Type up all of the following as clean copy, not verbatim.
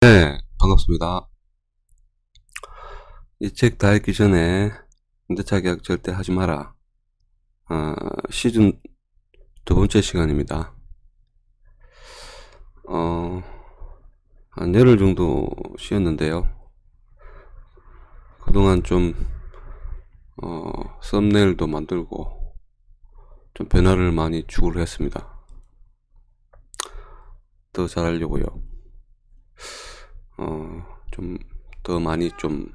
네, 반갑습니다. 이 책 다 읽기 전에 임대차 계약 절대 하지 마라. 시즌 두 번째 시간입니다. 한 열흘 정도 쉬었는데요. 그동안 좀, 썸네일도 만들고 좀 변화를 많이 추구를 했습니다. 더 잘하려고요. 좀 더 많이 좀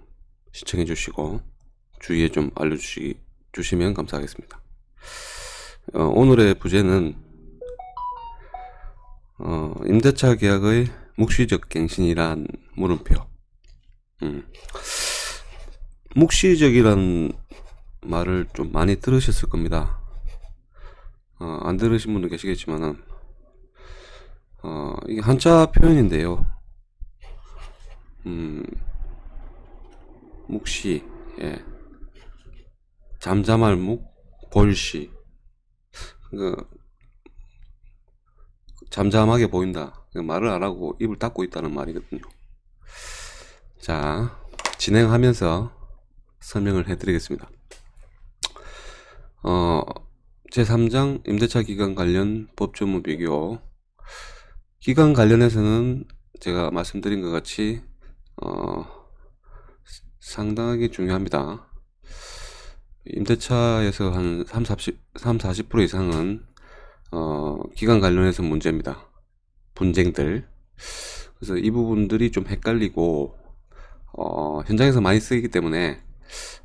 시청해 주시고 주위에 좀 알려주시면 감사하겠습니다. 오늘의 부제는 임대차 계약의 묵시적 갱신이란 물음표. 묵시적이란 말을 좀 많이 들으셨을 겁니다. 안 들으신 분도 계시겠지만은 이게 한자 표현인데요. 묵시, 예. 잠잠할 묵, 볼시. 그 잠잠하게 보인다. 말을 안 하고 입을 닫고 있다는 말이거든요. 자, 진행하면서 설명을 해드리겠습니다. 제3장 임대차 기간 관련 법조문 비교. 기간 관련해서는 제가 말씀드린 것 같이 상당하게 중요합니다. 임대차에서 한 30-40% 이상은 기간 관련해서 문제입니다. 분쟁들. 그래서 이 부분들이 좀 헷갈리고 현장에서 많이 쓰이기 때문에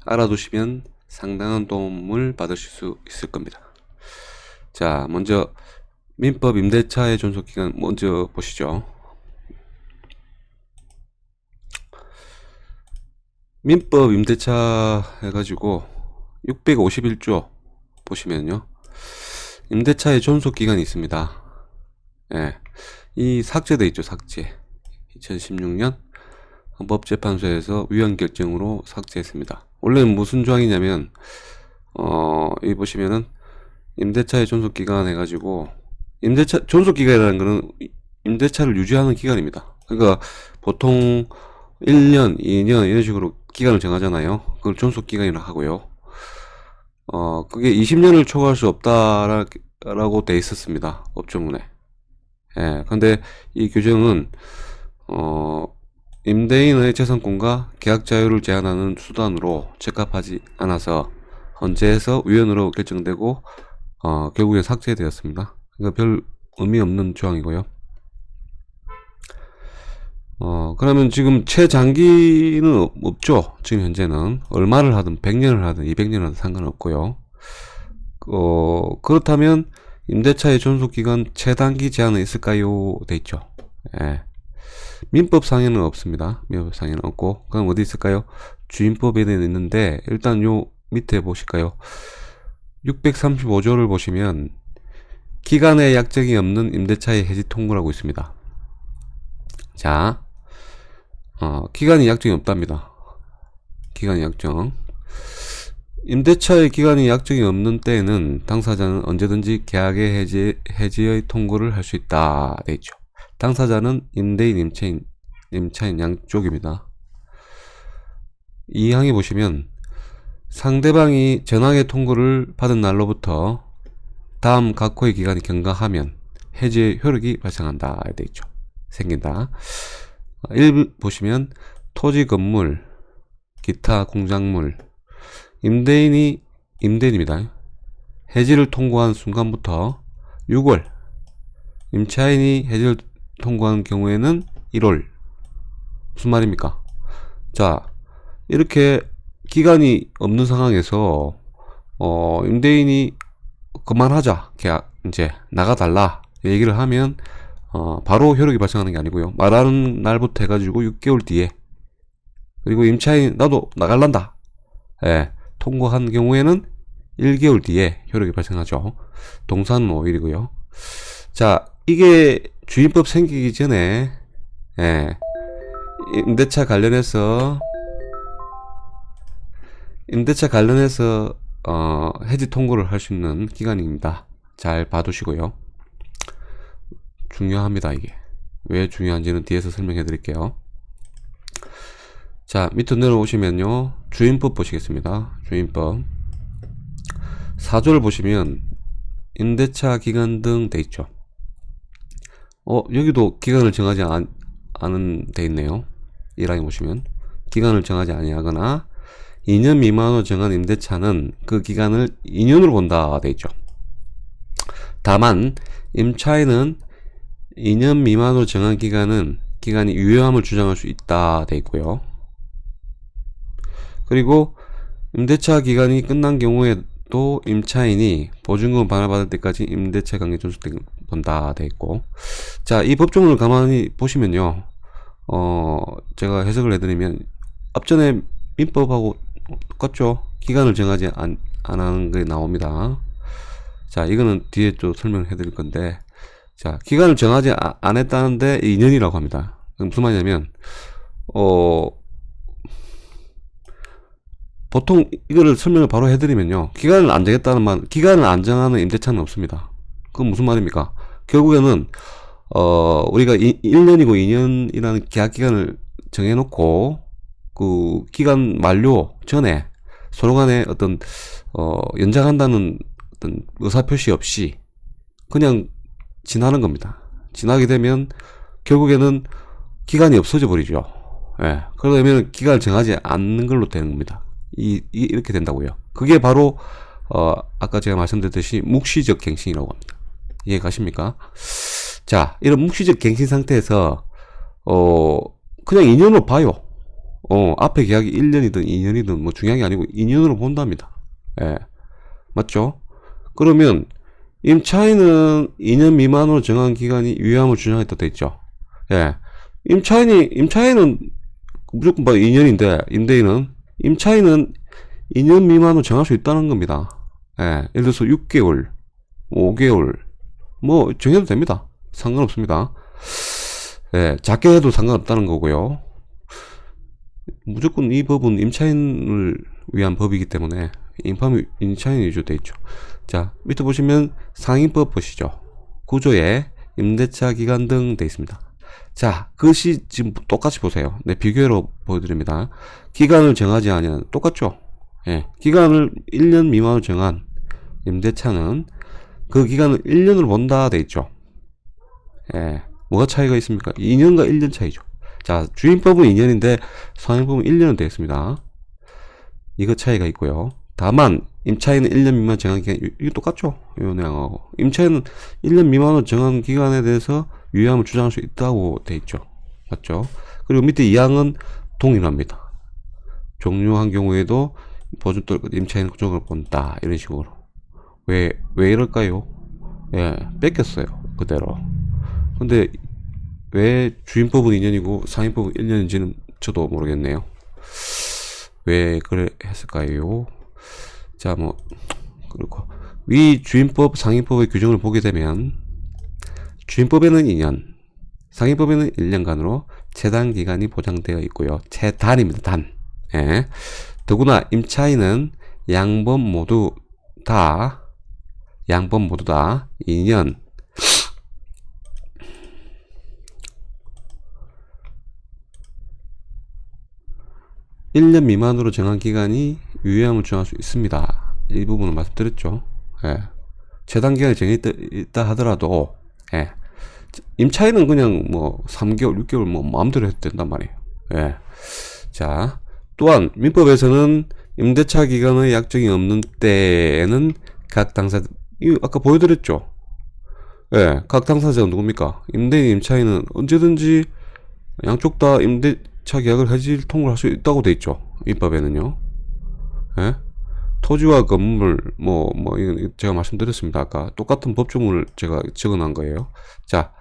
알아두시면 상당한 도움을 받으실 수 있을 겁니다. 자, 먼저 민법 임대차의 존속기간 먼저 보시죠. 민법 임대차 해가지고 651조 보시면요, 임대차의 존속기간이 있습니다. 예, 이 삭제돼 있죠. 삭제. 2016년 헌법재판소에서 위헌 결정으로 삭제했습니다. 원래는 무슨 조항이냐면 여기 보시면은 임대차의 존속기간 해가지고, 임대차 존속기간이라는 거는 임대차를 유지하는 기간입니다. 그러니까 보통 1년, 2년 이런 식으로 기간을 정하잖아요. 그걸 존속기간이라고 하고요. 그게 20년을 초과할 수 없다라고 돼 있었습니다. 법조문에. 예, 근데 이 규정은 임대인의 재산권과 계약 자유를 제한하는 수단으로 적합하지 않아서 헌재에서 위헌으로 결정되고 결국에 삭제되었습니다. 그러니까 별 의미 없는 조항이고요. 그러면 지금 최장기는 없죠. 지금 현재는 얼마를 하든 100년을 하든 200년을 하든 상관없고요. 그렇다면 임대차의 존속기간 최단기 제한은 있을까요? 돼 있죠. 예. 민법상에는 없습니다. 민법상에는 없고, 그럼 어디 있을까요? 주임법에는 있는데, 일단 요 밑에 보실까요? 635조를 보시면 기간의 약정이 없는 임대차의 해지 통고라고 있습니다. 자, 기간이 약정이 없답니다. 기간이 약정. 임대차의 기간이 약정이 없는 때에는 당사자는 언제든지 계약의 해지의 통고를 할 수 있다 돼 있죠. 당사자는 임대인, 임차인 양쪽입니다. 이 항에 보시면 상대방이 전항의 통고를 받은 날로부터 다음 각호의 기간이 경과하면 해지의 효력이 발생한다 돼 있죠. 생긴다. 1 보시면 토지, 건물, 기타 공작물, 임대인입니다. 해지를 통고한 순간부터 6월, 임차인이 해지를 통고한 경우에는 1월. 무슨 말입니까? 자, 이렇게 기간이 없는 상황에서 임대인이 그만하자, 계약 이제 나가달라 얘기를 하면 바로 효력이 발생하는 게 아니고요, 말하는 날부터 해가지고 6개월 뒤에, 그리고 임차인 나도 나갈란다, 예, 통고한 경우에는 1개월 뒤에 효력이 발생하죠. 동사는 5일이고요. 자, 이게 주임법 생기기 전에, 예, 임대차 관련해서 해지 통고를 할 수 있는 기간입니다. 잘 봐두시고요. 중요합니다, 이게. 왜 중요한지는 뒤에서 설명해 드릴게요. 자, 밑으로 내려오시면요, 주임법 보시겠습니다. 주임법 4조를 보시면 임대차 기간 등 돼 있죠. 여기도 기간을 정하지 않은 돼 있네요. 1항에 보시면 기간을 정하지 아니하거나 2년 미만으로 정한 임대차는 그 기간을 2년으로 본다 돼 있죠. 다만 임차인은 2년 미만으로 정한 기간이 유효함을 주장할 수 있다 돼 있고요. 그리고 임대차 기간이 끝난 경우에도 임차인이 보증금 반환받을 때까지 임대차 관계 존속되는 본다 돼 있고, 자, 이 법조문을 가만히 보시면요, 제가 해석을 해드리면 앞전에 민법하고 똑같죠. 기간을 정하지 안 하는 게 나옵니다. 자, 이거는 뒤에 또 설명을 해드릴 건데, 자, 기간을 정하지 안 했다는데 2년이라고 합니다. 무슨 말이냐면, 보통 이거를 설명을 바로 해드리면요, 기간을 안 정했다는 말, 기간을 안 정하는 임대차는 없습니다. 그건 무슨 말입니까? 결국에는 우리가 1년이고 2년이라는 계약 기간을 정해놓고 그 기간 만료 전에 서로 간에 어떤 연장한다는 어떤 의사표시 없이 그냥 지나는 겁니다. 지나게 되면 결국에는 기간이 없어져 버리죠. 예. 그러면 기간을 정하지 않는 걸로 되는 겁니다. 이렇게 된다고요. 그게 바로 아까 제가 말씀드렸듯이 묵시적 갱신이라고 합니다. 이해 가십니까? 자, 이런 묵시적 갱신 상태에서 그냥 2년으로 봐요. 앞에 계약이 1년이든 2년이든 뭐 중요한 게 아니고 2년으로 본답니다. 예. 맞죠? 그러면 임차인은 2년 미만으로 정한 기간이 유효함을 주장했다 돼 있죠. 예. 임차인은 무조건 봐 2년인데 임차인은 2년 미만으로 정할 수 있다는 겁니다. 예. 예를 들어서 6개월, 5개월 뭐 정해도 됩니다. 상관없습니다. 예. 작게 해도 상관없다는 거고요. 무조건 이 법은 임차인을 위한 법이기 때문에 임차인 위주로 되어 있죠. 자, 밑에 보시면 상인법 보시죠. 구조에 임대차 기간 등 되어 있습니다. 자, 그것이 지금 똑같이 보세요. 네, 비교로 보여드립니다. 기간을 정하지 않으면 똑같죠. 예, 기간을 1년 미만으로 정한 임대차는 그 기간을 1년으로 본다 되어 있죠. 예, 뭐가 차이가 있습니까? 2년과 1년 차이죠. 자, 주임법은 2년인데 상인법은 1년으로 되어 있습니다. 이거 차이가 있고요. 다만 임차인은 1년 미만 정한 기간, 이게 똑같죠? 이 내용하고 임차인은 1년 미만으로 정한 기간에 대해서 유효함을 주장할 수 있다고 돼 있죠. 맞죠? 그리고 밑에 2항은 동일합니다. 종료한 경우에도 보증도 임차인은 구조를 본다, 이런 식으로. 왜 이럴까요? 예, 뺏겼어요, 그대로. 근데 왜 주임법은 2년이고 상인법은 1년인지는 저도 모르겠네요. 왜 그래 했을까요? 자, 뭐 그렇고 위 주임법, 상인법의 규정을 보게 되면 주임법에는 2년, 상인법에는 1년간으로 재단 기간이 보장되어 있고요. 재단입니다. 단. 예. 더구나 임차인은 양법 모두 다 2년 (1년) 미만으로 정한 기간이 유효함을 주장할 수 있습니다. 이 부분은 말씀드렸죠. 예. 재단 기간이 정해있다 하더라도, 예. 임차인은 그냥 뭐 3개월, 6개월 뭐 마음대로 해도 된단 말이에요. 예. 자, 또한 민법에서는 임대차 기간의 약정이 없는 때에는 각 당사자, 이거 아까 보여드렸죠. 예. 각 당사자가 누굽니까? 임대인, 임차인은 언제든지 양쪽 다 임대차 계약을 해지 통보할 수 있다고 돼 있죠. 민법에는요. 예? 토지와 건물, 이거 제가 말씀드렸습니다. 아까 똑같은 법조문을 제가 적어 놓은 거예요. 자,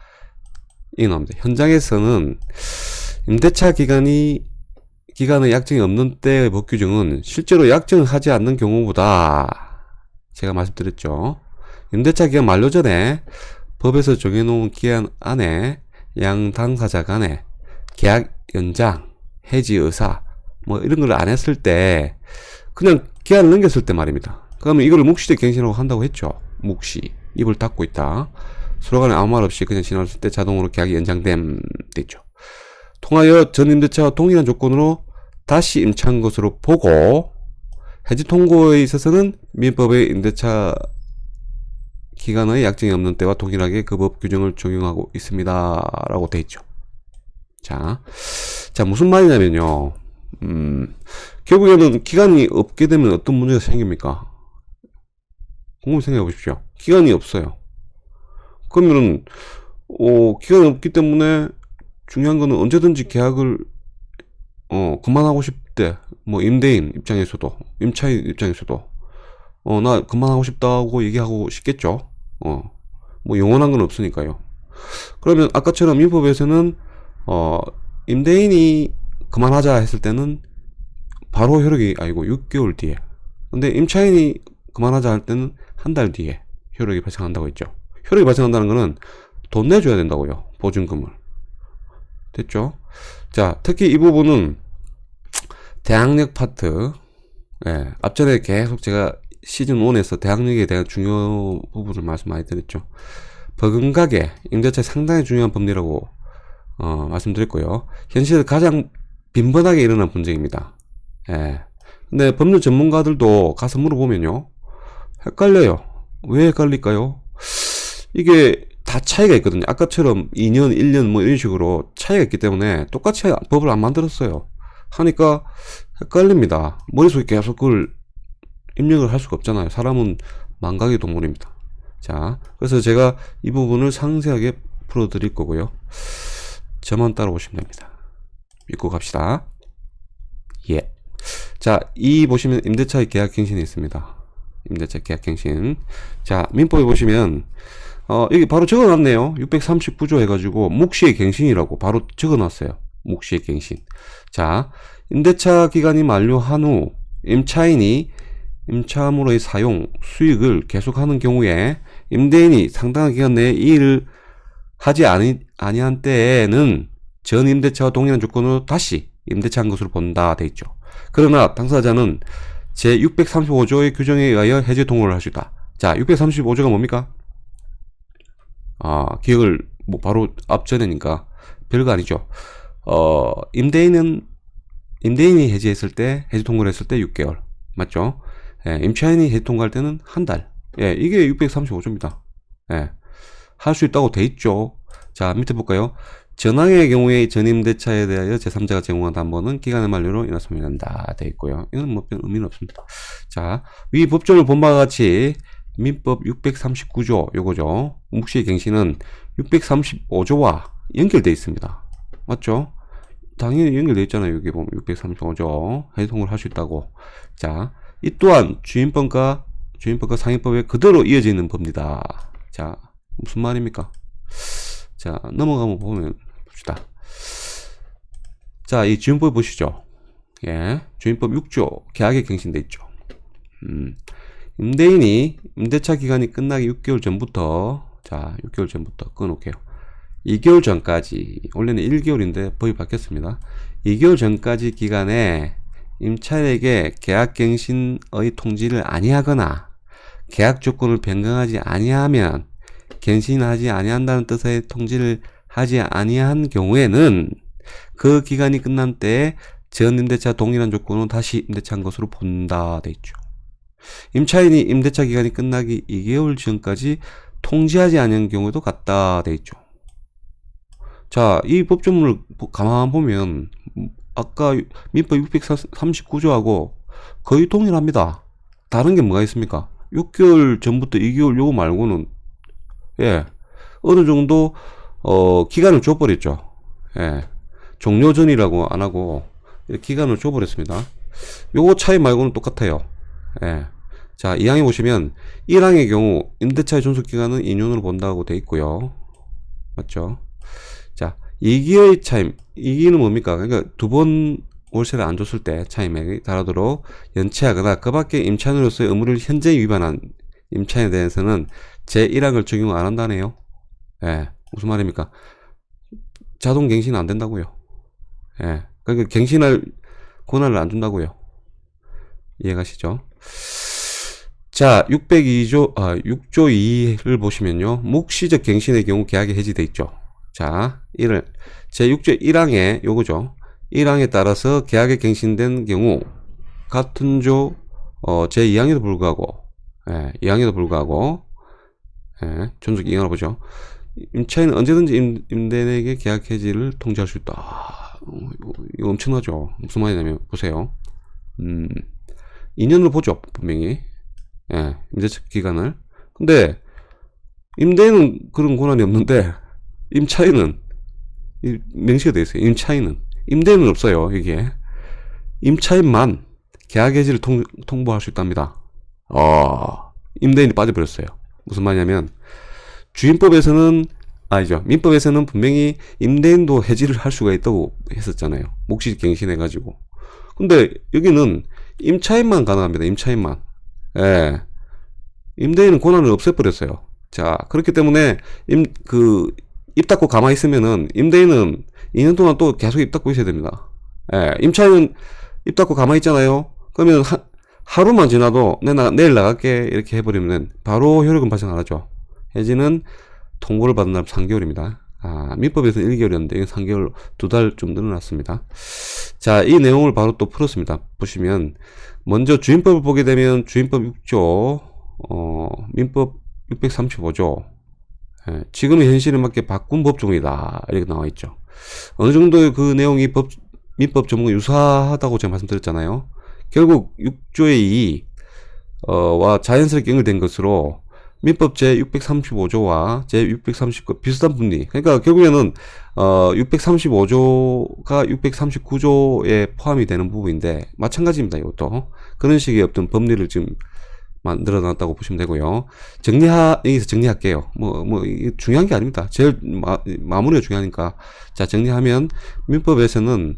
이게 나옵니다. 현장에서는 임대차 기간의 약정이 없는 때의 법 규정은 실제로 약정을 하지 않는 경우보다, 제가 말씀드렸죠. 임대차 기간 만료 전에 법에서 정해놓은 기한 안에 양 당사자 간에 계약 연장, 해지 의사, 뭐 이런 걸 안 했을 때, 그냥 기한을 넘겼을 때 말입니다. 그러면 이걸 묵시적 갱신이라고 한다고 했죠. 묵시. 입을 닫고 있다. 서로 간에 아무 말 없이 그냥 지나갔을 때 자동으로 계약이 연장됨 돼 있죠. 통하여 전 임대차와 동일한 조건으로 다시 임차한 것으로 보고 해지 통고에 있어서는 민법의 임대차 기간의 약정이 없는 때와 동일하게 그 법 규정을 적용하고 있습니다 라고 돼 있죠. 자 무슨 말이냐면요, 결국에는 기간이 없게 되면 어떤 문제가 생깁니까? 곰곰이 생각해 보십시오. 기간이 없어요. 그러면은 기간이 없기 때문에 중요한 거는 언제든지 계약을 그만하고 싶대. 뭐 임대인 입장에서도 임차인 입장에서도 나 그만하고 싶다고 얘기하고 싶겠죠. 뭐 영원한 건 없으니까요. 그러면 아까처럼 민법에서는 임대인이 그만하자 했을 때는 바로 효력이 아니고 6개월 뒤에, 근데 임차인이 그만하자 할 때는 한 달 뒤에 효력이 발생한다고 했죠. 효력이 발생한다는 거는 돈 내줘야 된다고요. 보증금을. 됐죠? 자, 특히 이 부분은 대항력 파트, 앞전에 계속 제가 시즌 1에서 대항력에 대한 중요 부분을 말씀 많이 드렸죠. 버금가게, 임대차에 상당히 중요한 법리라고 말씀드렸고요. 현실에서 가장 빈번하게 일어난 분쟁입니다. 근데 법률 전문가들도 가서 물어보면요, 헷갈려요. 왜 헷갈릴까요? 이게 다 차이가 있거든요. 아까처럼 2년, 1년 뭐 이런 식으로 차이가 있기 때문에 똑같이 법을 안 만들었어요. 하니까 헷갈립니다. 머릿속에 계속 그걸 입력을 할 수가 없잖아요. 사람은 망각의 동물입니다. 자, 그래서 제가 이 부분을 상세하게 풀어드릴 거고요. 저만 따라오시면 됩니다. 믿고 갑시다. 예. 자, 이 보시면 임대차의 계약갱신이 있습니다. 임대차 계약갱신. 자, 민법에 보시면 여기 바로 적어놨네요. 639조 해가지고 묵시의 갱신이라고 바로 적어놨어요. 묵시의 갱신. 자, 임대차 기간이 만료한 후 임차인이 임차물의 사용, 수익을 계속하는 경우에 임대인이 상당한 기간 내에 이 일을 하지 아니한 때에는 전 임대차와 동일한 조건으로 다시 임대차한 것으로 본다 돼 있죠. 그러나 당사자는 제635조의 규정에 의하여 해지 통고를 할 수 있다. 자, 635조가 뭡니까? 기억을 뭐 바로 앞전에니까 별거 아니죠. 임대인이 해지했을 때, 해지 통고를 했을 때 6개월. 맞죠? 임차인이 해지 통고할 때는 한 달. 이게 635조입니다. 할 수 있다고 돼 있죠. 자, 밑에 볼까요? 전항의 경우에 전임대차에 대하여 제3자가 제공한 담보는 기간의 만료로 인하여 소멸한다 돼 있고요. 이건 뭐 별 의미는 없습니다. 자, 위 법조를 본 바와 같이 민법 639조 요거죠. 묵시의 갱신은 635조와 연결되어 있습니다. 맞죠? 당연히 연결되어 있잖아요. 여기 보면 635조 해송을 할 수 있다고. 자, 이 또한 주인법과 상위법에 그대로 이어져 있는 법입니다. 자, 무슨 말입니까? 자, 넘어가면 보면 봅시다. 자, 이 주인법 보시죠. 주인법 6조 계약에 갱신돼 있죠. 임대인이 임대차 기간이 끝나기 6개월 전부터, 자, 6개월 전부터 끊어놓게요. 2개월 전까지, 원래는 1개월인데 법이 바뀌었습니다. 2개월 전까지 기간에 임차인에게 계약갱신의 통지를 아니하거나 계약 조건을 변경하지 아니하면 갱신하지 아니한다는 뜻의 통지를 하지 아니한 경우에는 그 기간이 끝난 때에 전 임대차 동일한 조건으로 다시 임대차한 것으로 본다 돼 있죠. 임차인이 임대차 기간이 끝나기 2개월 전까지 통지하지 않은 경우도 같다 돼 있죠. 자, 이 법조문을 가만 보면 아까 민법 639조하고 거의 동일합니다. 다른 게 뭐가 있습니까? 6개월 전부터 2개월 요거 말고는 어느 정도 기간을 줘버렸죠. 종료 전이라고 안 하고 기간을 줘버렸습니다. 요거 차이 말고는 똑같아요. 자, 2항에 보시면 1항의 경우 임대차의 존속기간은 2년으로 본다고 돼 있고요. 맞죠? 자, 2기의 차임, 2기는 뭡니까? 그러니까 두 번 월세를 안 줬을 때 차임액이 다르도록 연체하거나 그 밖에 임차인으로서의 의무를 현재 위반한 임차인에 대해서는 제1항을 적용 안 한다네요. 무슨 말입니까? 자동 갱신 안 된다고요. 그러니까 갱신할 권한을 안 준다고요. 이해가시죠? 자, 602조, 6조 2를 보시면요. 묵시적 갱신의 경우 계약이 해지돼 있죠. 자, 이를 제6조 1항에 요거죠. 1항에 따라서 계약이 갱신된 경우 같은 조 제2항에도 불구하고 2항에도 불구하고 존속 2항으로 보죠. 임차인은 언제든지 임대인에게 계약 해지를 통지할 수 있다. 이거 엄청나죠. 무슨 말이냐면 보세요. 2년으로 보죠. 분명히 임대차 기간을. 근데 임대인은 그런 권한이 없는데 임차인은 명시가 되어 있어요. 임대인은 없어요. 이게 임차인만 계약 해지를 통보할 수 있답니다. 임대인이 빠져버렸어요. 무슨 말이냐면 주임법에서는 민법에서는 분명히 임대인도 해지를 할 수가 있다고 했었잖아요. 묵시 갱신해 가지고. 근데 여기는 임차인만 가능합니다. 임차인만. 임대인은 권한을 없애버렸어요. 자, 그렇기 때문에 입 닫고 가만히 있으면은 임대인은 2년 동안 또 계속 입 닫고 있어야 됩니다. 임차인은 입 닫고 가만히 있잖아요. 그러면 하루만 지나도 내일 나갈게 이렇게 해버리면 바로 효력은 발생 안 하죠. 해지는 통보를 받은 날 3개월입니다. 민법에서는 1개월이었는데 이건 3개월 2달 좀 늘어났습니다. 자, 이 내용을 바로 또 풀었습니다. 보시면 먼저 주임법을 보게 되면 주임법 6조 민법 635조 지금의 현실에 맞게 바꾼 법조문이다 이렇게 나와 있죠. 어느 정도 그 내용이 민법 조문과 유사하다고 제가 말씀드렸잖아요. 결국 6조의 2 와 자연스럽게 연결된 것으로 민법 제635조와 제639 비슷한 분리. 그러니까 결국에는 635조가 639조에 포함이 되는 부분인데 마찬가지입니다. 이것도 그런 식의 어떤 법리를 지금 만들어 놨다고 보시면 되고요. 여기서 정리할게요. 이게 중요한 게 아닙니다. 제일 마무리가 중요하니까. 자, 정리하면 민법에서는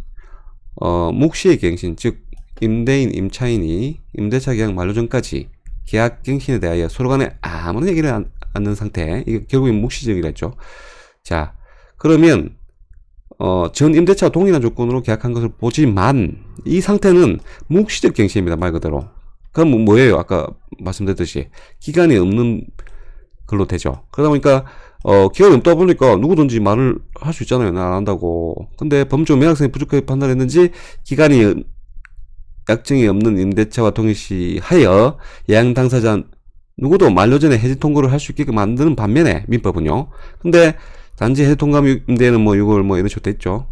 묵시의 갱신, 즉 임대인, 임차인이 임대차 계약 만료 전까지 계약 갱신에 대하여 서로 간에 아무런 얘기를 않는 상태. 이게 결국엔 묵시적이라 했죠. 자, 그러면 전 임대차 동일한 조건으로 계약한 것을 보지만 이 상태는 묵시적 갱신입니다. 말 그대로. 그럼 뭐예요? 아까 말씀드렸듯이 기간이 없는 걸로 되죠. 그러다 보니까 기간이 없다 보니까 누구든지 말을 할 수 있잖아요. 나 안 한다고. 근데 법조 매각성이 부족하게 판단했는지 기간이 약정이 없는 임대차와 동일시하여 예약 당사자 누구도 만료 전에 해지 통고를 할 수 있게끔 만드는 반면에 민법은요. 근데 단지 해지 통감 임대는 6월 이런 식으로 돼 있죠.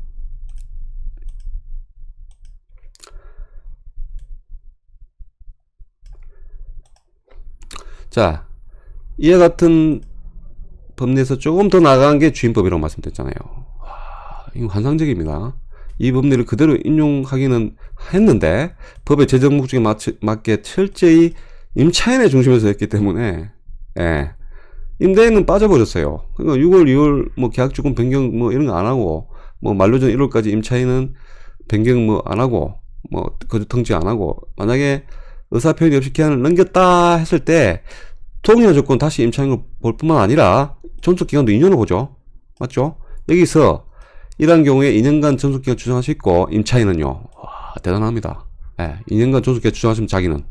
자, 이와 같은 법리에서 조금 더 나아간 게 주임법이라고 말씀드렸잖아요. 이거 환상적입니다. 이 법리를 그대로 인용하기는 했는데 법의 제정 목적에 맞게 철저히 임차인의 중심에서 했기 때문에 임대인은 빠져버렸어요. 그러니까 6월, 2월 계약조건 변경 이런 거 안 하고 만료 전 1월까지 임차인은 변경 안 하고 거주 통지 안 하고 만약에 의사표현이 없이 기한을 넘겼다 했을 때 동일한 조건 다시 임차인을 볼 뿐만 아니라 존속기간도 2년을 보죠. 맞죠? 여기서 이러한 경우에 2년간 존속기간 주장할 수 있고 임차인은요. 와, 대단합니다. 2년간 존속기간 주장하시면 자기는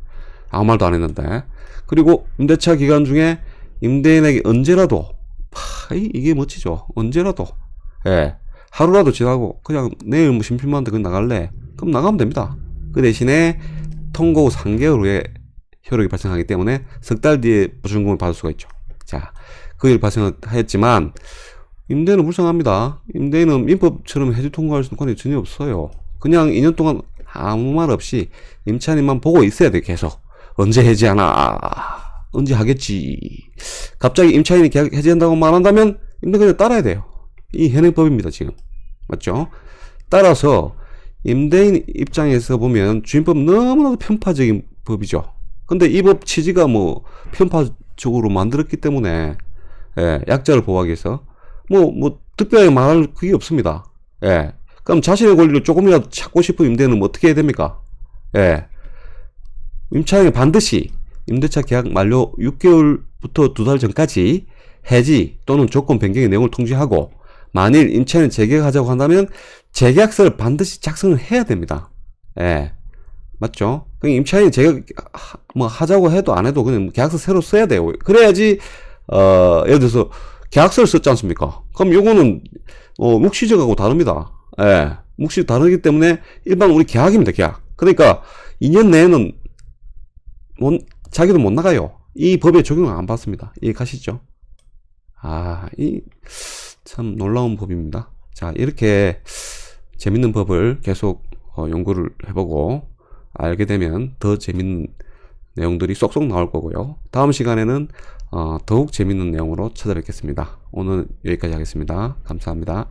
아무 말도 안 했는데 그리고 임대차 기간 중에 임대인에게 언제라도 이게 멋지죠. 언제라도 하루라도 지나고 그냥 내일 심심한데 그냥 나갈래? 그럼 나가면 됩니다. 그 대신에 통고 후 3개월 후에 효력이 발생하기 때문에 석 달 뒤에 보증금을 받을 수가 있죠. 자, 그 일 발생하였지만 임대인은 불쌍합니다. 임대인은 민법처럼 해지 통과할 수 있는 권한이 전혀 없어요. 그냥 2년 동안 아무 말 없이 임차인만 보고 있어야 돼. 계속 언제 해지하나 언제 하겠지. 갑자기 임차인이 계약 해지한다고 말한다면 임대인 그냥 따라야 돼요. 이 현행법입니다. 지금 맞죠? 따라서 임대인 입장에서 보면 주임법 너무나도 편파적인 법이죠. 근데 이 법 취지가 편파적으로 만들었기 때문에 약자를 보호하기 위해서 특별하게 말할 그게 없습니다. 그럼 자신의 권리를 조금이라도 찾고 싶은 임대인은 어떻게 해야 됩니까? 임차인이 반드시 임대차 계약 만료 6개월부터 2달 전까지 해지 또는 조건 변경의 내용을 통지하고 만일 임차인이 재계약하자고 한다면 재계약서를 반드시 작성을 해야 됩니다. 맞죠? 그냥 임차인이 제가 뭐 하자고 해도 안 해도 그냥 계약서 새로 써야 돼요. 그래야지 예를 들어서 계약서를 썼지 않습니까? 그럼 요거는 묵시적하고 다릅니다. 예. 묵시 다르기 때문에 일반 우리 계약입니다. 계약. 그러니까 2년 내에는 자기도 못 나가요. 이 법에 적용을 안 받습니다. 이해가시죠? 이 참 놀라운 법입니다. 자, 이렇게 재밌는 법을 계속 연구를 해보고 알게 되면 더 재밌는 내용들이 쏙쏙 나올 거고요. 다음 시간에는 더욱 재밌는 내용으로 찾아뵙겠습니다. 오늘 여기까지 하겠습니다. 감사합니다.